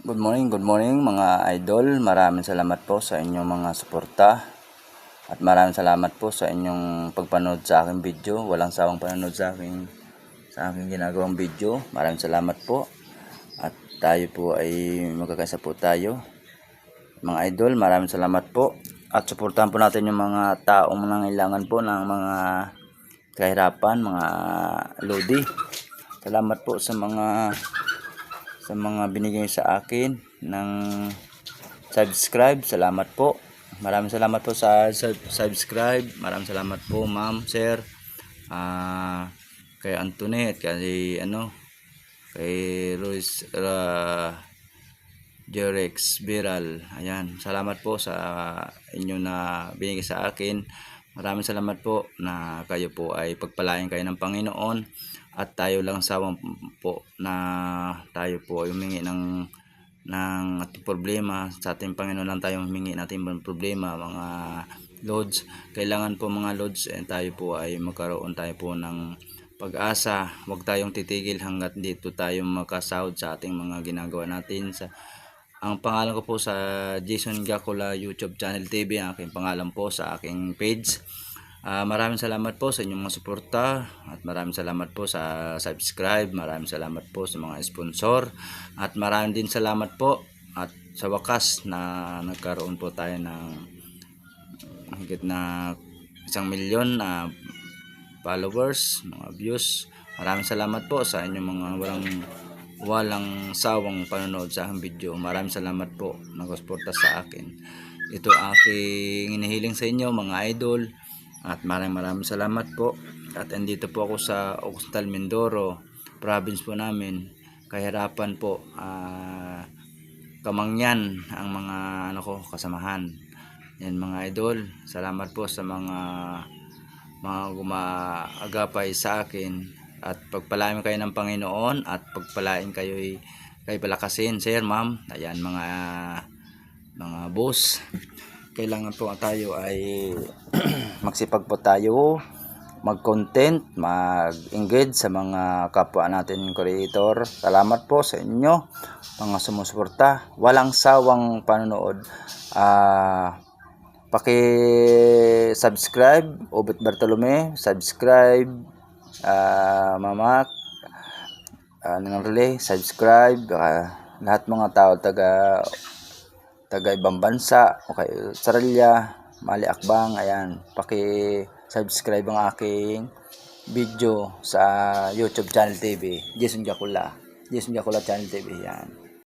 Good morning mga idol. Maraming salamat po sa inyong mga suporta. At maraming salamat po sa inyong pagpanood sa aking video. Walang sawang panonood sa aking ginagawang video. Maraming salamat po. At tayo po ay magkakaisa po tayo. Mga idol, maraming salamat po. At suportahan po natin yung mga taong nangailangan po ng mga kahirapan, mga lodi. Salamat po sa mga binigay sa akin ng subscribe. Salamat po. Maraming salamat po sa subscribe. Maraming salamat po, ma'am, sir. Kay Antoinette, kay Royce Jerex Biral. Ayan, salamat po sa inyo na binigay sa akin. Maraming salamat po na kayo po ay pagpalain kayo ng Panginoon. At tayo lang sawang po na tayo po ay humingi ng ating problema sa ating Panginoon. Lang tayo humingi natin problema, mga loads. Kailangan po mga loads tayo po ay magkaroon tayo po ng pag-asa. Huwag tayong titigil hanggat dito tayo makasahod sa ating mga ginagawa natin. Ang pangalan ko po sa Jason Gacula YouTube Channel TV, ang aking pangalan po sa aking page. Maraming salamat po sa inyong mga suporta at maraming salamat po sa subscribe, maraming salamat po sa mga sponsor at maraming din salamat po at sa wakas na nagkaroon po tayo ng higit na 1 milyon na followers, mga views. Maraming salamat po sa inyong mga walang sawang panonood sa aking video. Maraming salamat po nagsuporta sa akin. Ito aking hinihiling sa inyo mga idol. At maraming salamat po. At andito po ako sa Occidental Mindoro province po namin. Kahirapan po, Kamangyan ang mga kasamahan. Yan mga idol. Salamat po sa mga gumaagapay sa akin. At pagpalain kayo ng Panginoon at pagpalain kayo palakasin, sir, ma'am. Ayan mga boss. Kailangan po tayo ay magsipag po tayo, mag-content, mag-engage sa mga kapwa natin creator. Salamat po sa inyo mga sumusuporta. Walang sawang panonood. Paki-subscribe, Obet Bartolome, subscribe, Mama subscribe, lahat mga tao taga ibang bansa o kay Australia, Mali Akbang, ayan, paki-subscribe ang aking video sa YouTube Channel TV, Jason Gacula Channel TV, yan.